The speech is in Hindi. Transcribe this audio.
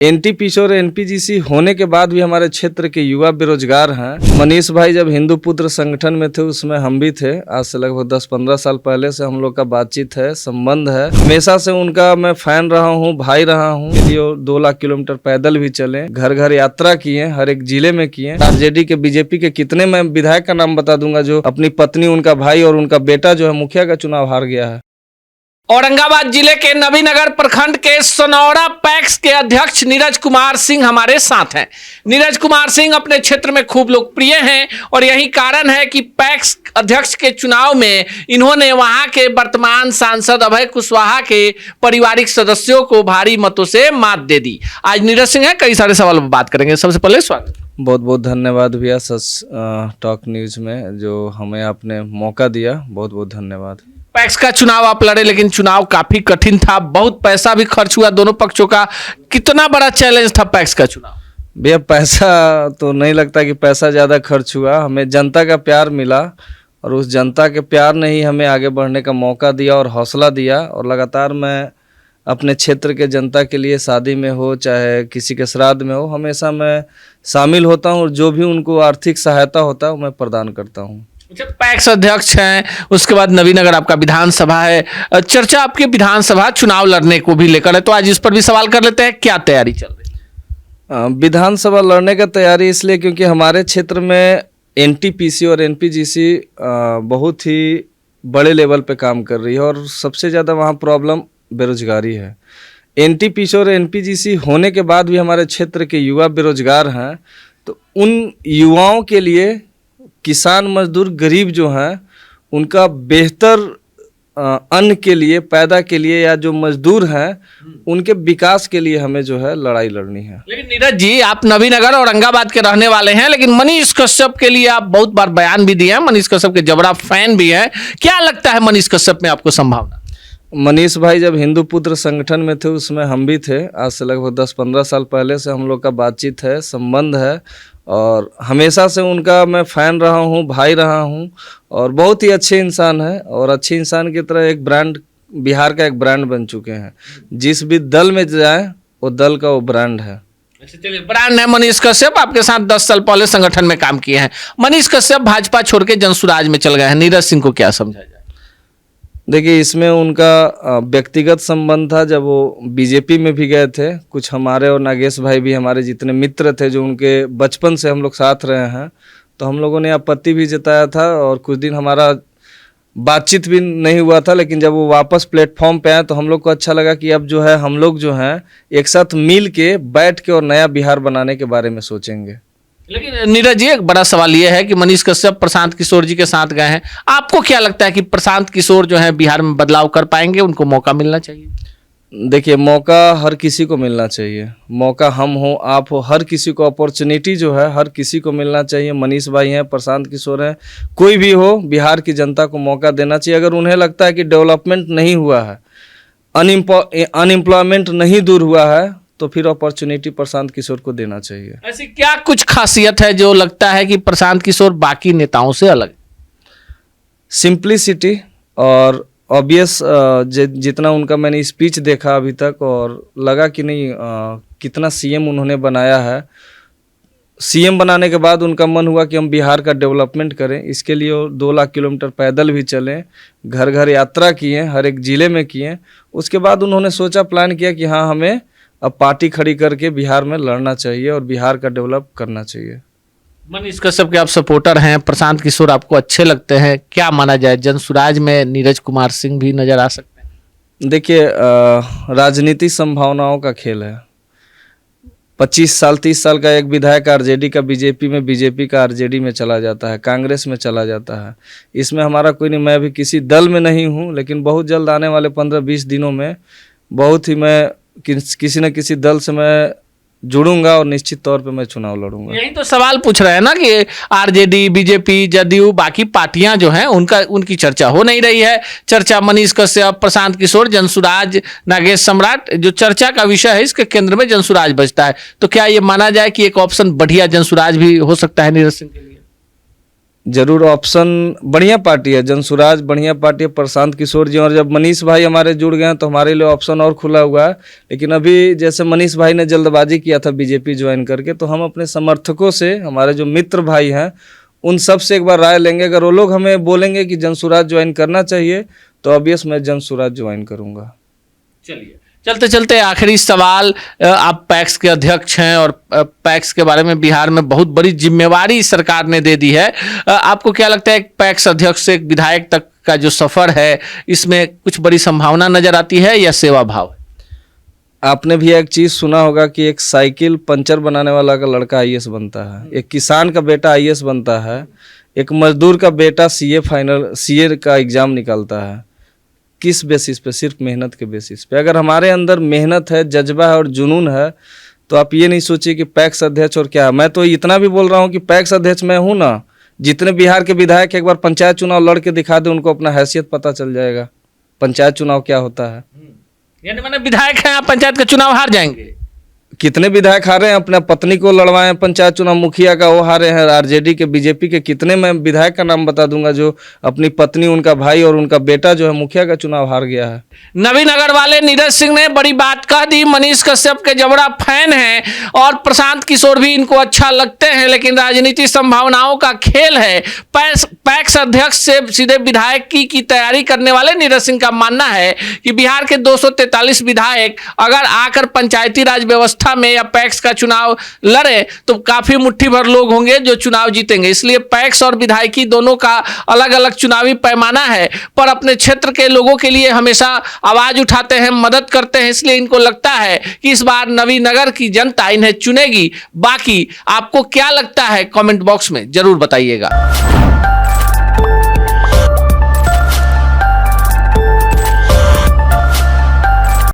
एनटीपीसी और एनपीजीसी होने के बाद भी हमारे क्षेत्र के युवा बेरोजगार हैं। मनीष भाई जब हिंदू पुत्र संगठन में थे उसमें हम भी थे। आज से लगभग 10-15 साल पहले से हम लोग का बातचीत है, संबंध है। हमेशा से उनका मैं फैन रहा हूं, भाई रहा हूं। 2 लाख किलोमीटर पैदल भी चले, घर घर यात्रा किए, हर एक जिले में किए। आरजेडी के, बीजेपी के कितने मैं विधायक का नाम बता दूंगा जो अपनी पत्नी, उनका भाई और उनका बेटा जो है मुखिया का चुनाव हार गया है। औरंगाबाद जिले के नवीनगर प्रखंड के सोनौरा पैक्स के अध्यक्ष नीरज कुमार सिंह हमारे साथ हैं। नीरज कुमार सिंह अपने क्षेत्र में खूब लोकप्रिय हैं और यही कारण है कि पैक्स अध्यक्ष के चुनाव में इन्होंने वहां के वर्तमान सांसद अभय कुशवाहा के पारिवारिक सदस्यों को भारी मतों से मात दे दी। आज नीरज सिंह है, कई सारे सवालों पर बात करेंगे। सबसे पहले स्वागत। बहुत बहुत धन्यवाद भैया सच टॉक न्यूज में जो हमें आपने मौका दिया, बहुत बहुत धन्यवाद। पैक्स का चुनाव आप लड़े, लेकिन चुनाव काफी कठिन था, बहुत पैसा भी खर्च हुआ दोनों पक्षों का। कितना बड़ा चैलेंज था पैक्स का चुनाव? भैया पैसा तो नहीं लगता कि पैसा ज़्यादा खर्च हुआ, हमें जनता का प्यार मिला और उस जनता के प्यार ने ही हमें आगे बढ़ने का मौका दिया और हौसला दिया। और लगातार मैं अपने क्षेत्र के जनता के लिए, शादी में हो चाहे किसी के श्राद्ध में हो, हमेशा मैं शामिल होता हूँ और जो भी उनको आर्थिक सहायता होता है वो मैं प्रदान करता हूँ। पैक्स अध्यक्ष हैं, उसके बाद नवीनगर आपका विधानसभा है। चर्चा आपके विधानसभा चुनाव लड़ने को भी लेकर है, तो आज इस पर भी सवाल कर लेते हैं। क्या तैयारी चल रही है? विधानसभा लड़ने का तैयारी इसलिए क्योंकि हमारे क्षेत्र में एनटीपीसी और एनपीजीसी बहुत ही बड़े लेवल पे काम कर रही है और सबसे ज़्यादा वहाँ प्रॉब्लम बेरोजगारी है। एनटीपीसी और एनपीजीसी होने के बाद भी हमारे क्षेत्र के युवा बेरोजगार हैं, तो उन युवाओं के लिए किसान, मजदूर, गरीब जो हैं उनका बेहतर अन्न के लिए, पैदा के लिए, या जो मजदूर हैं उनके विकास के लिए हमें जो है लड़ाई लड़नी है। लेकिन नीरज जी, आप नवीनगर औरंगाबाद के रहने वाले हैं, लेकिन मनीष कश्यप के लिए आप बहुत बार बयान भी दिए हैं, मनीष कश्यप के जबरा फैन भी हैं। क्या लगता है मनीष कश्यप में आपको संभावना? मनीष भाई जब हिंदू पुत्र संगठन में थे उसमें हम भी थे। आज से लगभग 10-15 साल पहले से हम लोग का बातचीत है, संबंध है और हमेशा से उनका मैं फ़ैन रहा हूँ, भाई रहा हूँ और बहुत ही अच्छे इंसान है और अच्छे इंसान की तरह एक ब्रांड, बिहार का एक ब्रांड बन चुके हैं। जिस भी दल में जाए वो दल का वो ब्रांड है। चलिए, ब्रांड है मनीष कश्यप। आपके साथ 10 साल पहले संगठन में काम किए हैं। मनीष कश्यप भाजपा छोड़ के जनसुराज में चल गए हैं, नीरज सिंह को क्या समझा जाए? देखिए, इसमें उनका व्यक्तिगत संबंध था। जब वो बीजेपी में भी गए थे, कुछ हमारे और नागेश भाई भी हमारे जितने मित्र थे जो उनके बचपन से हम लोग साथ रहे हैं, तो हम लोगों ने आपत्ति भी जताया था और कुछ दिन हमारा बातचीत भी नहीं हुआ था। लेकिन जब वो वापस प्लेटफॉर्म पे आए तो हम लोग को अच्छा लगा कि अब जो है हम लोग जो हैं एक साथ मिल के बैठ के और नया बिहार बनाने के बारे में सोचेंगे। लेकिन नीरज जी, एक बड़ा सवाल यह है कि मनीष कश्यप प्रशांत किशोर जी के साथ गए हैं। आपको क्या लगता है कि प्रशांत किशोर जो है बिहार में बदलाव कर पाएंगे? उनको मौका मिलना चाहिए। देखिए, मौका हर किसी को मिलना चाहिए। मौका हम हो, आप हो, हर किसी को अपॉर्चुनिटी जो है हर किसी को मिलना चाहिए। मनीष भाई हैं, प्रशांत किशोर हैं, कोई भी हो, बिहार की जनता को मौका देना चाहिए। अगर उन्हें लगता है कि डेवलपमेंट नहीं हुआ है, अनएम्प्लॉयमेंट नहीं दूर हुआ है, तो फिर अपॉर्चुनिटी प्रशांत किशोर को देना चाहिए। ऐसी क्या कुछ खासियत है जो लगता है कि प्रशांत किशोर बाकी नेताओं से अलग? सिंप्लिसिटी और ऑब्वियस, जितना उनका मैंने स्पीच देखा अभी तक और लगा कि नहीं कितना सीएम उन्होंने बनाया है। सीएम बनाने के बाद उनका मन हुआ कि हम बिहार का डेवलपमेंट करें। इसके लिए 2 लाख किलोमीटर पैदल भी चले, घर घर यात्रा किए, हर एक ज़िले में किए। उसके बाद उन्होंने सोचा, प्लान किया कि हाँ, हमें अब पार्टी खड़ी करके बिहार में लड़ना चाहिए और बिहार का डेवलप करना चाहिए। मनीष कश्यप के आप सपोर्टर हैं, प्रशांत किशोर आपको अच्छे लगते हैं। क्या माना जाए, जनसुराज में नीरज कुमार सिंह भी नजर आ सकते हैं? देखिए, राजनीति संभावनाओं का खेल है। 25 साल 30 साल का एक विधायक आरजेडी का बीजेपी में, बीजेपी का आरजेडी में चला जाता है, कांग्रेस में चला जाता है। इसमें हमारा कोई नहीं, मैं अभी किसी दल में नहीं हूँ, लेकिन बहुत जल्द आने वाले 15-20 दिनों में बहुत ही मैं किसी न किसी दल से मैं जुड़ूंगा और निश्चित तौर पे मैं चुनाव लड़ूंगा। यही तो सवाल पूछ रहे हैं ना कि आरजेडी, बीजेपी, जदयू, बाकी पार्टियां जो हैं उनकी चर्चा हो नहीं रही है। चर्चा मनीष कश्यप, प्रशांत किशोर, जनसुराज, नागेश सम्राट, जो चर्चा का विषय है इसके केंद्र में जनसुराज बजता है। तो क्या ये माना जाए कि एक ऑप्शन बढ़िया जनसुराज भी हो सकता है नीरज सिंह के लिए? जरूर ऑप्शन बढ़िया पार्टी है, जनसुराज बढ़िया पार्टी है, प्रशांत किशोर जी, और जब मनीष भाई हमारे जुड़ गए हैं तो हमारे लिए ऑप्शन और खुला हुआ है। लेकिन अभी जैसे मनीष भाई ने जल्दबाजी किया था बीजेपी ज्वाइन करके, तो हम अपने समर्थकों से, हमारे जो मित्र भाई हैं उन सब से एक बार राय लेंगे। अगर वो लोग हमें बोलेंगे कि जनसुराज ज्वाइन करना चाहिए तो ऑब्वियस मैं जनसुराज ज्वाइन करूँगा। चलिए, चलते चलते आखिरी सवाल, आप पैक्स के अध्यक्ष हैं और पैक्स के बारे में बिहार में बहुत बड़ी जिम्मेवारी सरकार ने दे दी है। आपको क्या लगता है एक पैक्स अध्यक्ष से एक विधायक तक का जो सफर है, इसमें कुछ बड़ी संभावना नजर आती है या सेवा भाव है? आपने भी एक चीज़ सुना होगा कि एक साइकिल पंचर बनाने वाला का लड़का आईएएस बनता है, एक किसान का बेटा आईएएस बनता है, एक मजदूर का बेटा सीए का एग्ज़ाम निकालता है। किस बेसिस पे? सिर्फ मेहनत के बेसिस पे। अगर हमारे अंदर मेहनत है, जज्बा है और जुनून है तो आप ये नहीं सोचिए कि पैक्स अध्यक्ष और क्या। मैं तो इतना भी बोल रहा हूँ कि पैक्स अध्यक्ष मैं हूँ ना, जितने बिहार के विधायक एक बार पंचायत चुनाव लड़ के दिखा दे, उनको अपना हैसियत पता चल जाएगा पंचायत चुनाव क्या होता है। यानी मैंने विधायक हैं, आप पंचायत का चुनाव हार जाएंगे? कितने विधायक हारे हैं, अपने पत्नी को लड़वाए पंचायत चुनाव, मुखिया का वो हारे हैं, आरजेडी के, बीजेपी के कितने, मैं विधायक का नाम बता दूंगा जो अपनी पत्नी, उनका भाई और उनका बेटा जो है मुखिया का चुनाव हार गया है। नवीनगर वाले नीरज सिंह ने बड़ी बात कह दी। मनीष कश्यप के जबड़ा फैन हैं और प्रशांत किशोर भी इनको अच्छा लगते हैं, लेकिन राजनीति संभावनाओं का खेल है। पैक्स अध्यक्ष से सीधे विधायक की तैयारी करने वाले नीरज सिंह का मानना है कि बिहार के 243 विधायक अगर आकर पंचायती राज व्यवस्था में या पैक्स का चुनाव लड़े तो काफी मुट्ठी भर लोग होंगे जो चुनाव जीतेंगे। इसलिए पैक्स और विधायकी दोनों का अलग अलग चुनावी पैमाना है, पर अपने क्षेत्र के लोगों के लिए हमेशा आवाज उठाते हैं, मदद करते हैं। इसलिए इनको लगता है कि इस बार नवीनगर की जनता इन्हें चुनेगी। बाकी आपको क्या लगता है कमेंट बॉक्स में जरूर बताइएगा।